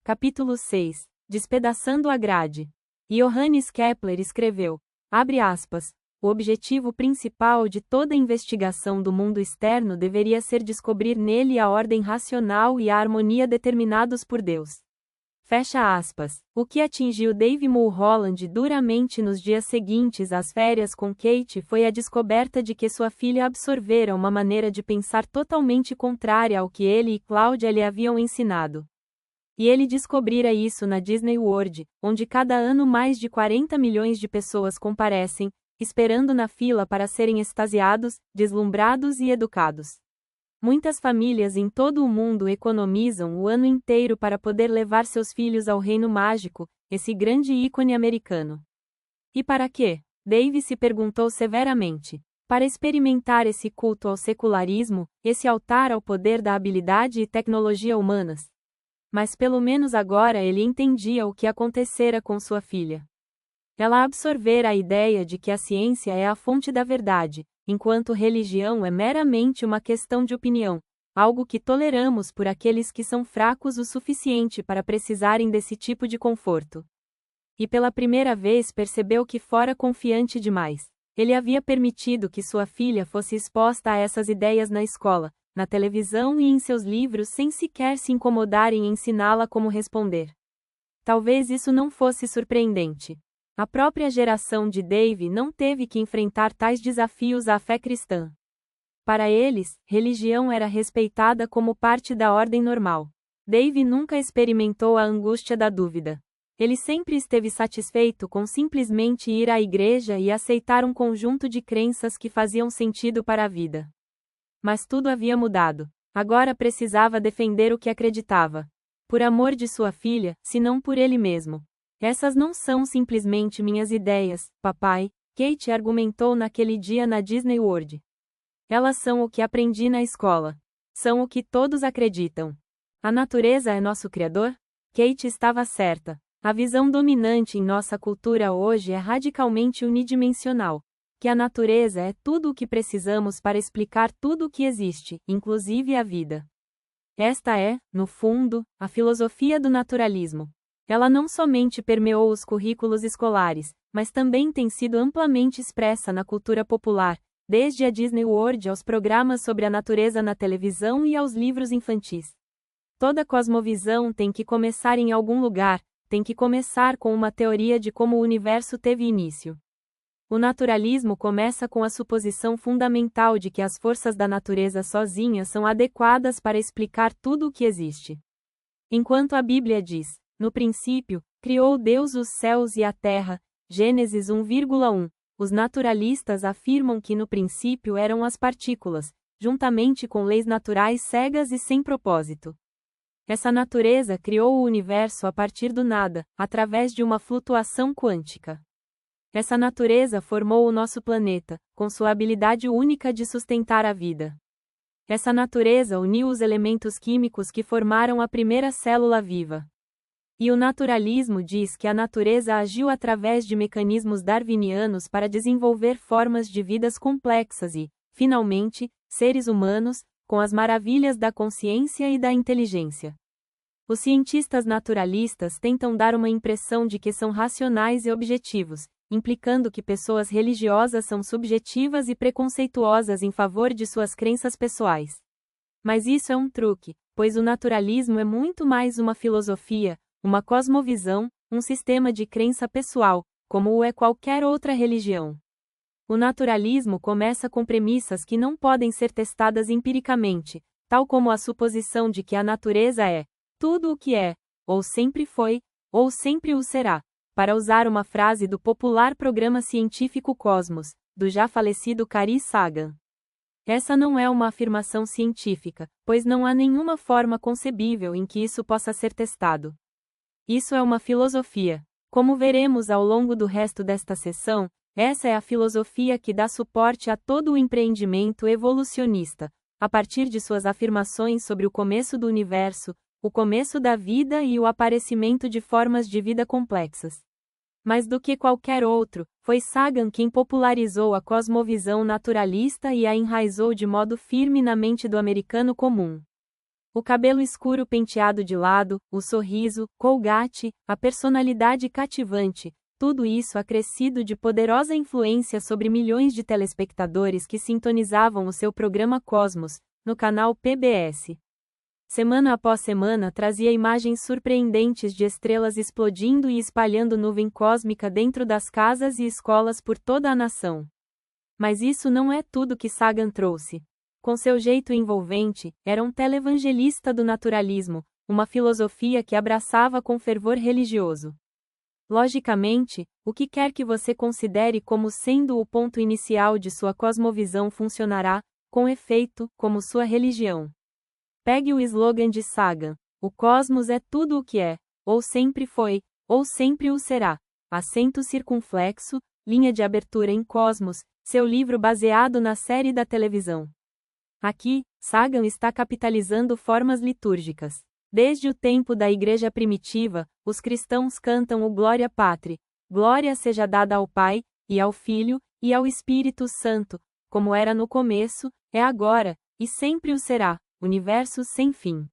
Capítulo 6. Despedaçando a grade. Johannes Kepler escreveu, abre aspas, o objetivo principal de toda investigação do mundo externo deveria ser descobrir nele a ordem racional e a harmonia determinados por Deus. Fecha aspas. O que atingiu Dave Mulholland duramente nos dias seguintes às férias com Kate foi a descoberta de que sua filha absorvera uma maneira de pensar totalmente contrária ao que ele e Claudia lhe haviam ensinado. E ele descobrira isso na Disney World, onde cada ano mais de 40 milhões de pessoas comparecem, esperando na fila para serem extasiados, deslumbrados e educados. Muitas famílias em todo o mundo economizam o ano inteiro para poder levar seus filhos ao Reino Mágico, esse grande ícone americano. E para quê? Dave se perguntou severamente. Para experimentar esse culto ao secularismo, esse altar ao poder da habilidade e tecnologia humanas. Mas pelo menos agora ele entendia o que acontecera com sua filha. Ela absorvera a ideia de que a ciência é a fonte da verdade, enquanto religião é meramente uma questão de opinião, algo que toleramos por aqueles que são fracos o suficiente para precisarem desse tipo de conforto. E pela primeira vez percebeu que fora confiante demais. Ele havia permitido que sua filha fosse exposta a essas ideias na escola, na televisão e em seus livros sem sequer se incomodar em ensiná-la como responder. Talvez isso não fosse surpreendente. A própria geração de Dave não teve que enfrentar tais desafios à fé cristã. Para eles, religião era respeitada como parte da ordem normal. Dave nunca experimentou a angústia da dúvida. Ele sempre esteve satisfeito com simplesmente ir à igreja e aceitar um conjunto de crenças que faziam sentido para a vida. Mas tudo havia mudado. Agora precisava defender o que acreditava. Por amor de sua filha, se não por ele mesmo. Essas não são simplesmente minhas ideias, papai, Kate argumentou naquele dia na Disney World. Elas são o que aprendi na escola. São o que todos acreditam. A natureza é nosso criador? Kate estava certa. A visão dominante em nossa cultura hoje é radicalmente unidimensional. Que a natureza é tudo o que precisamos para explicar tudo o que existe, inclusive a vida. Esta é, no fundo, a filosofia do naturalismo. Ela não somente permeou os currículos escolares, mas também tem sido amplamente expressa na cultura popular, desde a Disney World aos programas sobre a natureza na televisão e aos livros infantis. Toda cosmovisão tem que começar em algum lugar, tem que começar com uma teoria de como o universo teve início. O naturalismo começa com a suposição fundamental de que as forças da natureza sozinhas são adequadas para explicar tudo o que existe. Enquanto a Bíblia diz, no princípio, criou Deus os céus e a terra, Gênesis 1,1. Os naturalistas afirmam que no princípio eram as partículas, juntamente com leis naturais cegas e sem propósito. Essa natureza criou o universo a partir do nada, através de uma flutuação quântica. Essa natureza formou o nosso planeta, com sua habilidade única de sustentar a vida. Essa natureza uniu os elementos químicos que formaram a primeira célula viva. E o naturalismo diz que a natureza agiu através de mecanismos darwinianos para desenvolver formas de vidas complexas e, finalmente, seres humanos, com as maravilhas da consciência e da inteligência. Os cientistas naturalistas tentam dar uma impressão de que são racionais e objetivos, implicando que pessoas religiosas são subjetivas e preconceituosas em favor de suas crenças pessoais. Mas isso é um truque, pois o naturalismo é muito mais uma filosofia, uma cosmovisão, um sistema de crença pessoal, como o é qualquer outra religião. O naturalismo começa com premissas que não podem ser testadas empiricamente, tal como a suposição de que a natureza é tudo o que é, ou sempre foi, ou sempre o será, para usar uma frase do popular programa científico Cosmos, do já falecido Carl Sagan. Essa não é uma afirmação científica, pois não há nenhuma forma concebível em que isso possa ser testado. Isso é uma filosofia. Como veremos ao longo do resto desta sessão, essa é a filosofia que dá suporte a todo o empreendimento evolucionista, a partir de suas afirmações sobre o começo do universo, o começo da vida e o aparecimento de formas de vida complexas. Mais do que qualquer outro, foi Sagan quem popularizou a cosmovisão naturalista e a enraizou de modo firme na mente do americano comum. O cabelo escuro penteado de lado, o sorriso, Colgate, a personalidade cativante, tudo isso acrescido de poderosa influência sobre milhões de telespectadores que sintonizavam o seu programa Cosmos, no canal PBS. Semana após semana trazia imagens surpreendentes de estrelas explodindo e espalhando nuvem cósmica dentro das casas e escolas por toda a nação. Mas isso não é tudo que Sagan trouxe. Com seu jeito envolvente, era um televangelista do naturalismo, uma filosofia que abraçava com fervor religioso. Logicamente, o que quer que você considere como sendo o ponto inicial de sua cosmovisão funcionará, com efeito, como sua religião. Pegue o slogan de Sagan: o cosmos é tudo o que é, ou sempre foi, ou sempre o será. Acento circunflexo, linha de abertura em Cosmos, seu livro baseado na série da televisão. Aqui, Sagan está capitalizando formas litúrgicas. Desde o tempo da Igreja primitiva, os cristãos cantam o Glória Patri, glória seja dada ao Pai, e ao Filho, e ao Espírito Santo, como era no começo, é agora, e sempre o será, universo sem fim.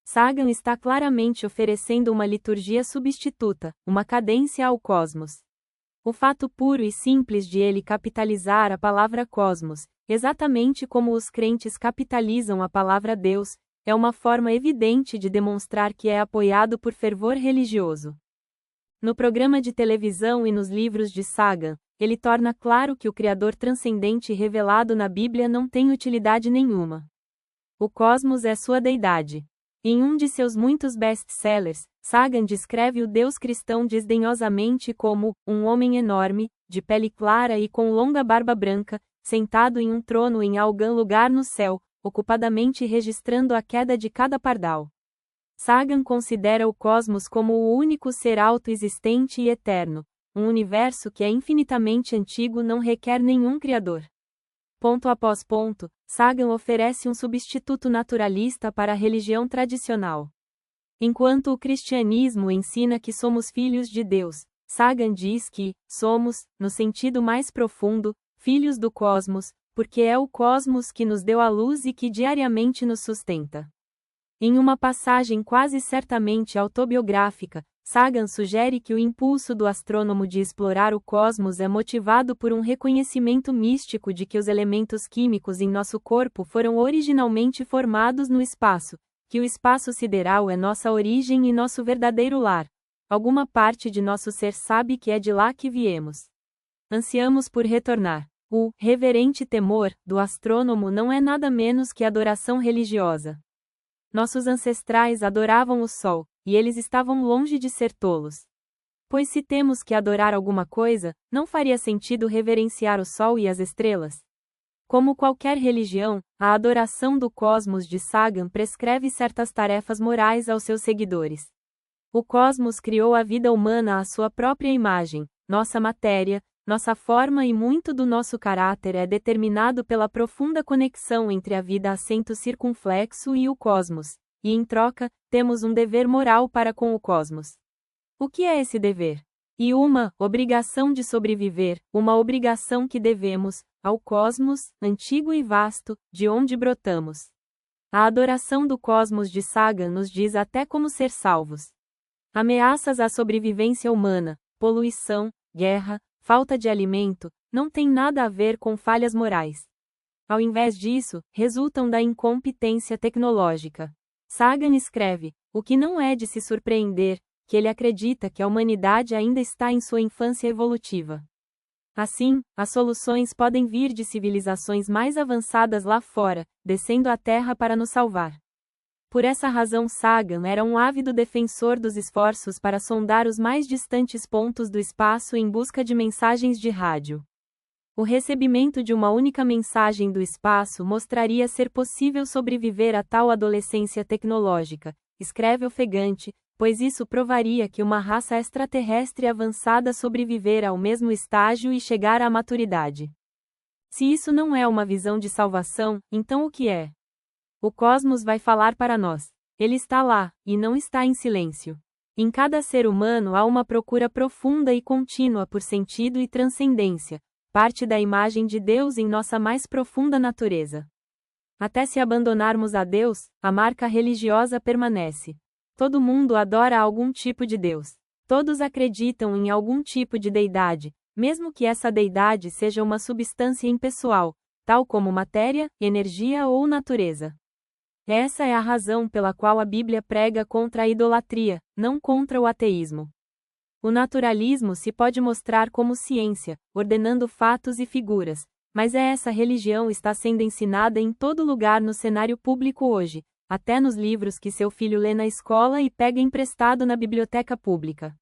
Sagan está claramente oferecendo uma liturgia substituta, uma cadência ao cosmos. O fato puro e simples de ele capitalizar a palavra cosmos, exatamente como os crentes capitalizam a palavra Deus, é uma forma evidente de demonstrar que é apoiado por fervor religioso. No programa de televisão e nos livros de Sagan, ele torna claro que o Criador transcendente revelado na Bíblia não tem utilidade nenhuma. O cosmos é sua deidade. Em um de seus muitos best-sellers, Sagan descreve o Deus cristão desdenhosamente como um homem enorme, de pele clara e com longa barba branca, sentado em um trono em algum lugar no céu, ocupadamente registrando a queda de cada pardal. Sagan considera o cosmos como o único ser autoexistente e eterno, um universo que é infinitamente antigo, não requer nenhum criador. Ponto após ponto, Sagan oferece um substituto naturalista para a religião tradicional. Enquanto o cristianismo ensina que somos filhos de Deus, Sagan diz que somos, no sentido mais profundo, filhos do cosmos, porque é o cosmos que nos deu a luz e que diariamente nos sustenta. Em uma passagem quase certamente autobiográfica, Sagan sugere que o impulso do astrônomo de explorar o cosmos é motivado por um reconhecimento místico de que os elementos químicos em nosso corpo foram originalmente formados no espaço, que o espaço sideral é nossa origem e nosso verdadeiro lar. Alguma parte de nosso ser sabe que é de lá que viemos. Ansiamos por retornar. O reverente temor do astrônomo não é nada menos que adoração religiosa. Nossos ancestrais adoravam o Sol, e eles estavam longe de ser tolos. Pois se temos que adorar alguma coisa, não faria sentido reverenciar o Sol e as estrelas? Como qualquer religião, a adoração do cosmos de Sagan prescreve certas tarefas morais aos seus seguidores. O cosmos criou a vida humana à sua própria imagem, nossa matéria, nossa forma e muito do nosso caráter é determinado pela profunda conexão entre a vida acento circunflexo e o cosmos, e em troca, temos um dever moral para com o cosmos. O que é esse dever? E uma obrigação de sobreviver, uma obrigação que devemos ao cosmos, antigo e vasto, de onde brotamos. A adoração do cosmos de Sagan nos diz até como ser salvos. Ameaças à sobrevivência humana, poluição, guerra, falta de alimento, não tem nada a ver com falhas morais. Ao invés disso, resultam da incompetência tecnológica. Sagan escreve, o que não é de se surpreender, que ele acredita que a humanidade ainda está em sua infância evolutiva. Assim, as soluções podem vir de civilizações mais avançadas lá fora, descendo à Terra para nos salvar. Por essa razão Sagan era um ávido defensor dos esforços para sondar os mais distantes pontos do espaço em busca de mensagens de rádio. O recebimento de uma única mensagem do espaço mostraria ser possível sobreviver a tal adolescência tecnológica, escreve ofegante, pois isso provaria que uma raça extraterrestre avançada sobrevivera ao mesmo estágio e chegara à maturidade. Se isso não é uma visão de salvação, então o que é? O cosmos vai falar para nós. Ele está lá, e não está em silêncio. Em cada ser humano há uma procura profunda e contínua por sentido e transcendência, parte da imagem de Deus em nossa mais profunda natureza. Até se abandonarmos a Deus, a marca religiosa permanece. Todo mundo adora algum tipo de Deus. Todos acreditam em algum tipo de deidade, mesmo que essa deidade seja uma substância impessoal, tal como matéria, energia ou natureza. Essa é a razão pela qual a Bíblia prega contra a idolatria, não contra o ateísmo. O naturalismo se pode mostrar como ciência, ordenando fatos e figuras, mas essa religião está sendo ensinada em todo lugar no cenário público hoje, até nos livros que seu filho lê na escola e pega emprestado na biblioteca pública.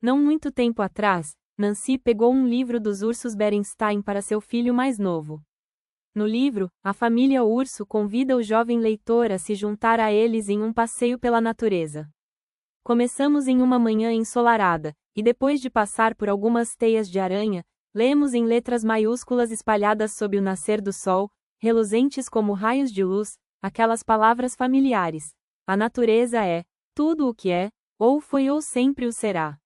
Não muito tempo atrás, Nancy pegou um livro dos ursos Berenstain para seu filho mais novo. No livro, a família urso convida o jovem leitor a se juntar a eles em um passeio pela natureza. Começamos em uma manhã ensolarada, e depois de passar por algumas teias de aranha, lemos em letras maiúsculas espalhadas sob o nascer do sol, reluzentes como raios de luz, aquelas palavras familiares. A natureza é tudo o que é, ou foi ou sempre o será.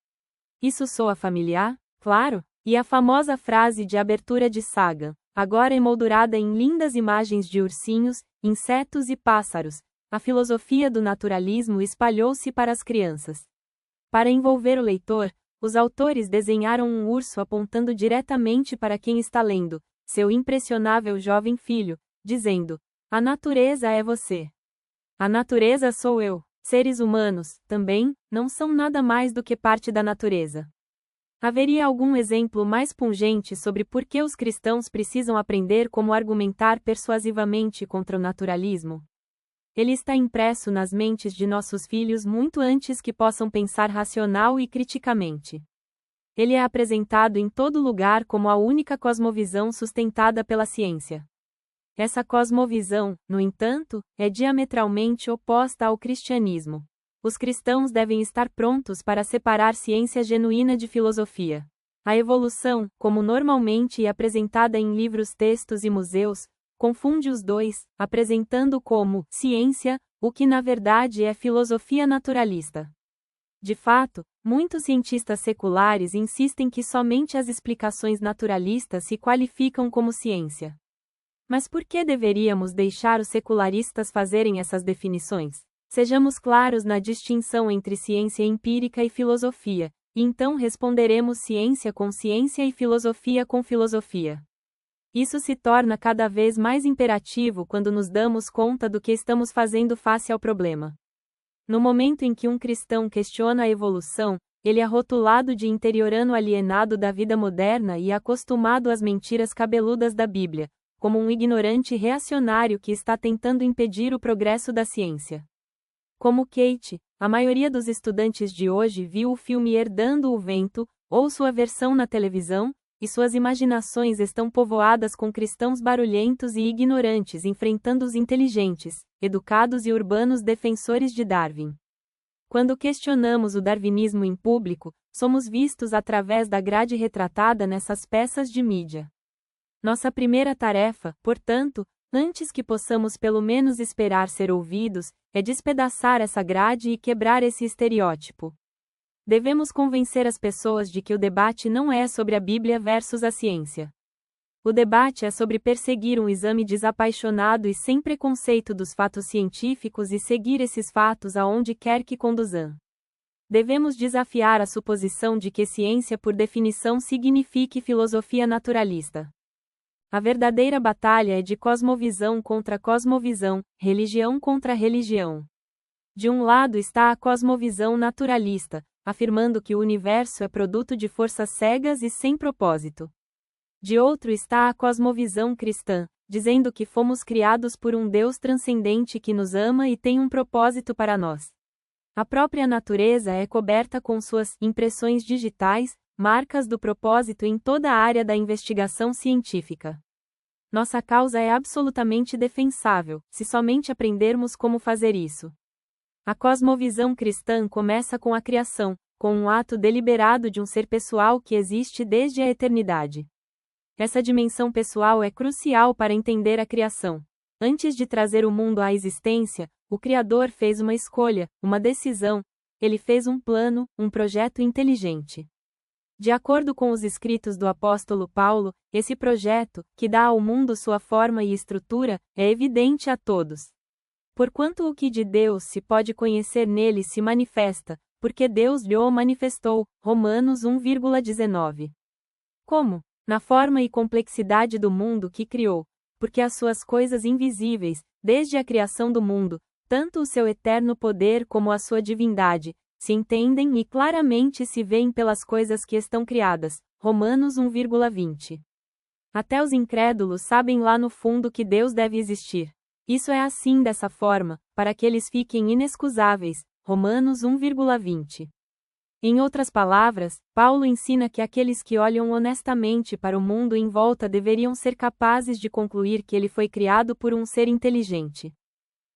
Isso soa familiar? Claro! E a famosa frase de abertura de Sagan, agora emoldurada em lindas imagens de ursinhos, insetos e pássaros, a filosofia do naturalismo espalhou-se para as crianças. Para envolver o leitor, os autores desenharam um urso apontando diretamente para quem está lendo, seu impressionável jovem filho, dizendo: a natureza é você. A natureza sou eu. Seres humanos, também, não são nada mais do que parte da natureza. Haveria algum exemplo mais pungente sobre por que os cristãos precisam aprender como argumentar persuasivamente contra o naturalismo? Ele está impresso nas mentes de nossos filhos muito antes que possam pensar racional e criticamente. Ele é apresentado em todo lugar como a única cosmovisão sustentada pela ciência. Essa cosmovisão, no entanto, é diametralmente oposta ao cristianismo. Os cristãos devem estar prontos para separar ciência genuína de filosofia. A evolução, como normalmente é apresentada em livros, textos e museus, confunde os dois, apresentando como ciência o que na verdade é filosofia naturalista. De fato, muitos cientistas seculares insistem que somente as explicações naturalistas se qualificam como ciência. Mas por que deveríamos deixar os secularistas fazerem essas definições? Sejamos claros na distinção entre ciência empírica e filosofia, e então responderemos ciência com ciência e filosofia com filosofia. Isso se torna cada vez mais imperativo quando nos damos conta do que estamos fazendo face ao problema. No momento em que um cristão questiona a evolução, ele é rotulado de interiorano alienado da vida moderna e acostumado às mentiras cabeludas da Bíblia, como um ignorante reacionário que está tentando impedir o progresso da ciência. Como Kate, a maioria dos estudantes de hoje viu o filme Herdando o Vento, ou sua versão na televisão, e suas imaginações estão povoadas com cristãos barulhentos e ignorantes enfrentando os inteligentes, educados e urbanos defensores de Darwin. Quando questionamos o darwinismo em público, somos vistos através da grade retratada nessas peças de mídia. Nossa primeira tarefa, portanto, antes que possamos pelo menos esperar ser ouvidos, é despedaçar essa grade e quebrar esse estereótipo. Devemos convencer as pessoas de que o debate não é sobre a Bíblia versus a ciência. O debate é sobre perseguir um exame desapaixonado e sem preconceito dos fatos científicos e seguir esses fatos aonde quer que conduzam. Devemos desafiar a suposição de que ciência por definição signifique filosofia naturalista. A verdadeira batalha é de cosmovisão contra cosmovisão, religião contra religião. De um lado está a cosmovisão naturalista, afirmando que o universo é produto de forças cegas e sem propósito. De outro está a cosmovisão cristã, dizendo que fomos criados por um Deus transcendente que nos ama e tem um propósito para nós. A própria natureza é coberta com suas impressões digitais, marcas do propósito em toda a área da investigação científica. Nossa causa é absolutamente defensável, se somente aprendermos como fazer isso. A cosmovisão cristã começa com a criação, com um ato deliberado de um ser pessoal que existe desde a eternidade. Essa dimensão pessoal é crucial para entender a criação. Antes de trazer o mundo à existência, o Criador fez uma escolha, uma decisão. Ele fez um plano, um projeto inteligente. De acordo com os escritos do apóstolo Paulo, esse projeto, que dá ao mundo sua forma e estrutura, é evidente a todos. Porquanto o que de Deus se pode conhecer nele se manifesta, porque Deus lhe o manifestou. Romanos 1,19. Como? Na forma e complexidade do mundo que criou, porque as suas coisas invisíveis, desde a criação do mundo, tanto o seu eterno poder como a sua divindade, se entendem e claramente se veem pelas coisas que estão criadas. Romanos 1,20. Até os incrédulos sabem lá no fundo que Deus deve existir. Isso é assim dessa forma, para que eles fiquem inexcusáveis. Romanos 1,20. Em outras palavras, Paulo ensina que aqueles que olham honestamente para o mundo em volta deveriam ser capazes de concluir que ele foi criado por um ser inteligente.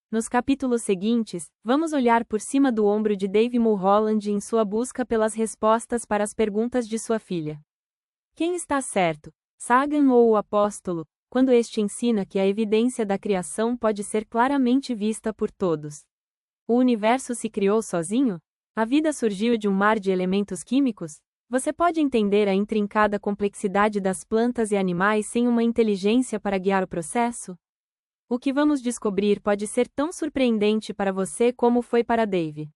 Nos capítulos seguintes, vamos olhar por cima do ombro de Dave Mulholland em sua busca pelas respostas para as perguntas de sua filha. Quem está certo, Sagan ou o apóstolo, quando este ensina que a evidência da criação pode ser claramente vista por todos? O universo se criou sozinho? A vida surgiu de um mar de elementos químicos? Você pode entender a intrincada complexidade das plantas e animais sem uma inteligência para guiar o processo? O que vamos descobrir pode ser tão surpreendente para você como foi para Dave.